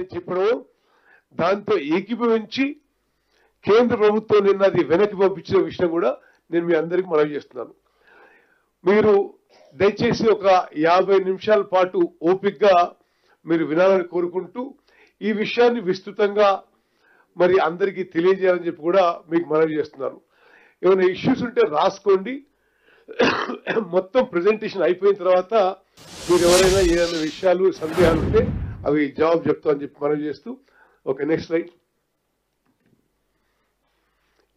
చేయాలని చెప్పడం దాంతో ఏకీభవించి కేంద్ర ప్రభుత్వం నిన్న అది వెనక్కి పంపించిన విషయం కూడా నేను మీ అందరికీ మనవి చేస్తున్నాను. మీరు దయచేసి ఒక 50 నిమిషాల పాటు ఓపికగా మీరు వినాలని కోరుకుంటూ ఈ విషయాన్ని విస్తృతంగా మరి అందరికీ తెలియజేయాలని చెప్పి కూడా మీకు మనవి చేస్తున్నాను. ఏమైనా ఇష్యూస్ ఉంటే రాసుకోండి. మొత్తం ప్రెజెంటేషన్ అయిపోయిన తర్వాత మీరు ఎవరైనా ఏదైనా విషయాలు సందేహాలు ఉంటే అవి జవాబు చెప్తామని చెప్పి మనవి చేస్తూ ఓకే నెక్స్ట్ స్లైడ్.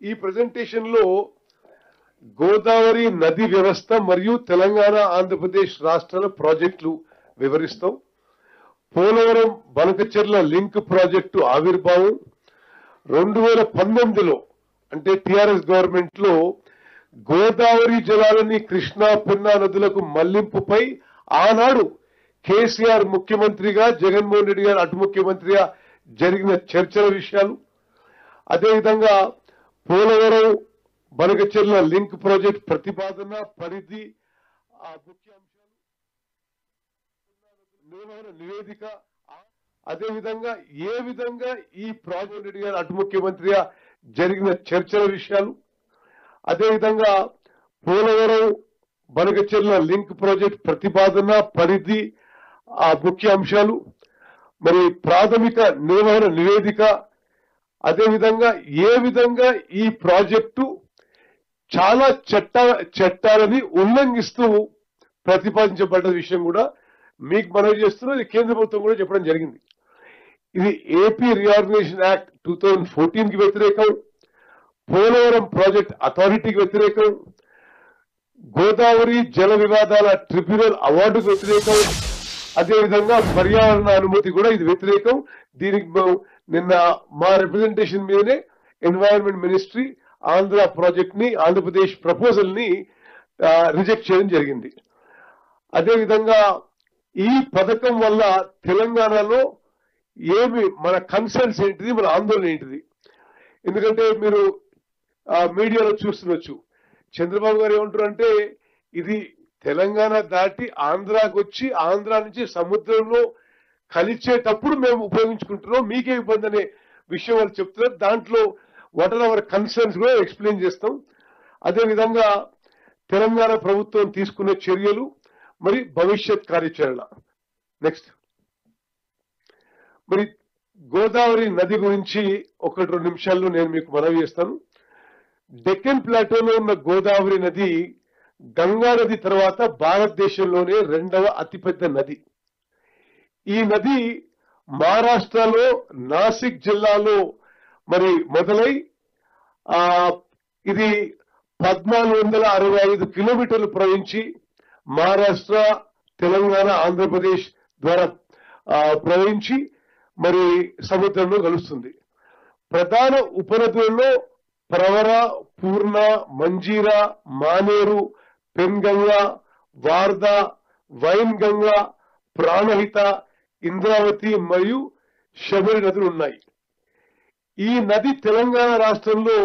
ఈ ప్రెజెంటేషన్ లో గోదావరి నది వ్యవస్థ మరియు తెలంగాణ ఆంధ్రప్రదేశ్ రాష్ట్రాల ప్రాజెక్టులు వివరిస్తాం. పోలవరం బనకచెర్ల లింక్ ప్రాజెక్టు ఆవిర్భావం 2019లో అంటే టిఆర్ఎస్ గవర్నమెంట్ లో గోదావరి జలాలని కృష్ణా పెన్నా నదులకు మళ్లింపుపై ఆనాడు కేసీఆర్ ముఖ్యమంత్రిగా జగన్మోహన్ రెడ్డి గారు అటు ముఖ్యమంత్రిగా జరిగిన చర్చల విషయాలు, అదేవిధంగా పోలవరం బనకచెర్ల లింక్ ప్రాజెక్ట్ ప్రతిపాదన పరిధి ముఖ్య అంశాలు, నిర్వహణ నివేదిక, అదేవిధంగా ఏ విధంగా ఈ ప్రాజెక్ట్ రెడ్డి గారు అటు ముఖ్యమంత్రిగా జరిగిన చర్చల విషయాలు, అదేవిధంగా పోలవరం బనకచెర్ల లింక్ ప్రాజెక్ట్ ప్రతిపాదన పరిధి ముఖ్య అంశాలు, మరి ప్రాథమిక నిర్వహణ నివేదిక, అదేవిధంగా ఏ విధంగా ఈ ప్రాజెక్టు చాలా చట్టాలని ఉల్లంఘిస్తూ ప్రతిపాదించబడ్డ విషయం కూడా మీకు మనవి చేస్తున్నా. ఇది కేంద్ర ప్రభుత్వం కూడా చెప్పడం జరిగింది. ఇది ఏపీ రీఆర్గనైజేషన్ యాక్ట్ 2014కి వ్యతిరేకం, పోలవరం ప్రాజెక్ట్ అథారిటీకి వ్యతిరేకం, గోదావరి జల వివాదాల ట్రిబ్యునల్ అవార్డుకు వ్యతిరేకం, అదేవిధంగా పర్యావరణ అనుమతి కూడా ఇది వ్యతిరేకం. దీనికి నిన్న మా రిప్రజెంటేషన్ మీదనే ఎన్వైరన్మెంట్ మినిస్ట్రీ ఆంధ్ర ప్రాజెక్ట్ ని ఆంధ్రప్రదేశ్ ప్రపోజల్ ని రిజెక్ట్ చేయడం జరిగింది. అదేవిధంగా ఈ పథకం వల్ల తెలంగాణలో ఏమి మన కన్సర్న్స్ ఏంటిది, మన ఆందోళన ఏంటిది? ఎందుకంటే మీరు మీడియాలో చూస్తుండొచ్చు, చంద్రబాబు గారు ఏమంటారు అంటే ఇది తెలంగాణ దాటి ఆంధ్రాకి వచ్చి ఆంధ్ర నుంచి సముద్రంలో కలిచేటప్పుడు మేము ఉపయోగించుకుంటున్నాం, మీకే ఇబ్బంది అనే విషయం వాళ్ళు చెప్తున్నారు. దాంట్లో వాట్ ఆర్ అవర్ కన్సర్న్స్ కూడా ఎక్స్ప్లెయిన్ చేస్తాం. అదేవిధంగా తెలంగాణ ప్రభుత్వం తీసుకున్న చర్యలు మరి భవిష్యత్ కార్యాచరణ. నెక్స్ట్, మరి గోదావరి నది గురించి 1-2 నిమిషాల్లో నేను మీకు మనవి చేస్తాను. డెక్కన్ ప్లాటోలో ఉన్న గోదావరి నది గంగా నది తర్వాత భారతదేశంలోనే 2వ అతిపెద్ద నది. ఈ నది మహారాష్ట్రలో నాసిక్ జిల్లాలో మరి మొదలై ఇది 1465 కిలోమీటర్లు ప్రవహించి మహారాష్ట్ర, తెలంగాణ, ఆంధ్రప్రదేశ్ ద్వారా ప్రవహించి మరి సముద్రంలో కలుస్తుంది. ప్రధాన ఉపనదులలో ప్రవర, పూర్ణ, మంజీరా, మానేరు, పెన్గంగా, వార్ధ, వైన్ గంగా, ప్రాణహిత, ఇంద్రావతి మరియు శబరి నదులు ఉన్నాయి. ఈ నది తెలంగాణ రాష్ట్రంలో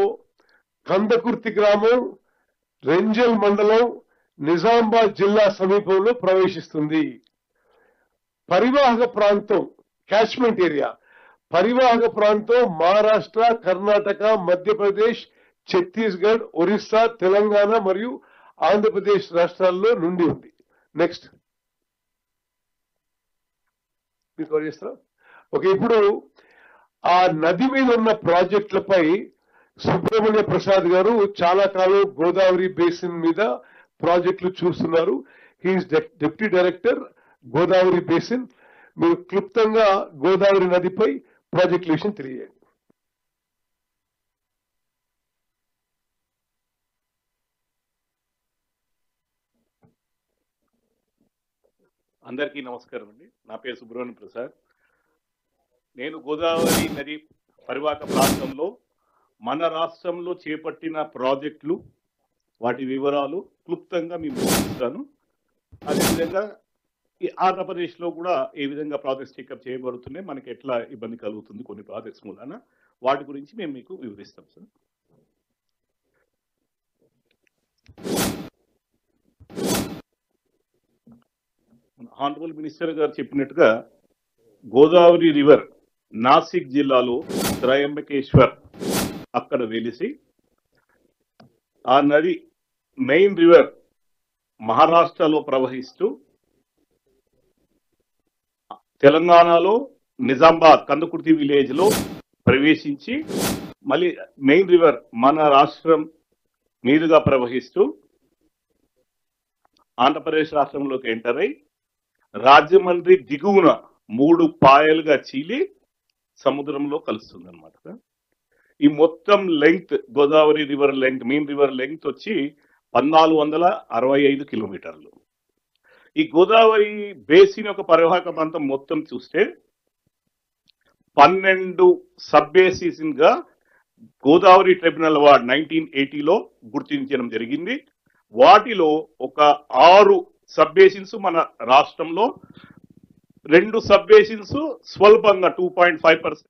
కందకుర్తి గ్రామం, రెంజల్ మండలం, నిజామాబాద్ జిల్లా సమీపంలో ప్రవేశిస్తుంది. పరివాహక ప్రాంతం క్యాచ్మెంట్ ఏరియా, పరివాహక ప్రాంతం మహారాష్ట్ర, కర్ణాటక, మధ్యప్రదేశ్, ఛత్తీస్గఢ్, ఒరిస్సా, తెలంగాణ మరియు ఆంధ్రప్రదేశ్ రాష్ట్రాల్లో నుండి ఉంది. నెక్స్ట్ మీకు కవర్ చేస్తారా? ఓకే, ఇప్పుడు ఆ నది మీద ఉన్న ప్రాజెక్టులపై సుబ్రహ్మణ్య ప్రసాద్ గారు చాలా కాలం గోదావరి బేసిన్ మీద ప్రాజెక్టులు చూస్తున్నారు. He is deputy director Godavari basin. మీరు క్లుప్తంగా గోదావరి నదిపై ప్రాజెక్టుల విషయం తెలియజేయండి. అందరికీ నమస్కారం అండి. నా పేరు సుబ్రహ్మణ్య ప్రసాద్. నేను గోదావరి నది పరివాహక ప్రాంతంలో మన రాష్ట్రంలో చేపట్టిన ప్రాజెక్టులు, వాటి వివరాలు క్లుప్తంగా మేము చూపిస్తాను. అదేవిధంగా ఈ ఆంధ్రప్రదేశ్లో కూడా ఏ విధంగా ప్రాజెక్ట్స్ టేకప్ చేయబడుతున్నాయి, మనకి ఎట్లా ఇబ్బంది కలుగుతుంది కొన్ని ప్రాజెక్ట్స్ మూలన, వాటి గురించి మేము మీకు వివరిస్తాం సార్. ఆనరబుల్ మినిస్టర్ గారు చెప్పినట్టుగా గోదావరి రివర్ నాసిక్ జిల్లాలో త్రయంబకేశ్వర్ అక్కడ వెలిసి ఆ నది మెయిన్ రివర్ మహారాష్ట్రలో ప్రవహిస్తూ తెలంగాణలో నిజామాబాద్ కందుకుర్తి విలేజ్ లో ప్రవేశించి మళ్ళీ మెయిన్ రివర్ మన రాష్ట్రం మీదుగా ప్రవహిస్తూ ఆంధ్రప్రదేశ్ రాష్ట్రంలోకి ఎంటర్ అయి రాజమండ్రి దిగువన 3 పాయలుగా చీలి సముద్రంలో కలుస్తుంది అనమాట. ఈ మొత్తం length Godavari river length main river length వచ్చి 1465 కిలోమీటర్లు. ఈ గోదావరి బేసిన్ యొక్క పరివాహక ప్రాంతం మొత్తం చూస్తే 12 సబ్ బేసిన్ గా గోదావరి ట్రిబ్యునల్ అవార్డ్ 1980లో గుర్తించడం జరిగింది. వాటిలో ఒక 6 సబ్ బేసిన్స్ మన రాష్ట్రంలో, 2 సబ్ బేసిన్స్ స్వల్పంగా 2.5%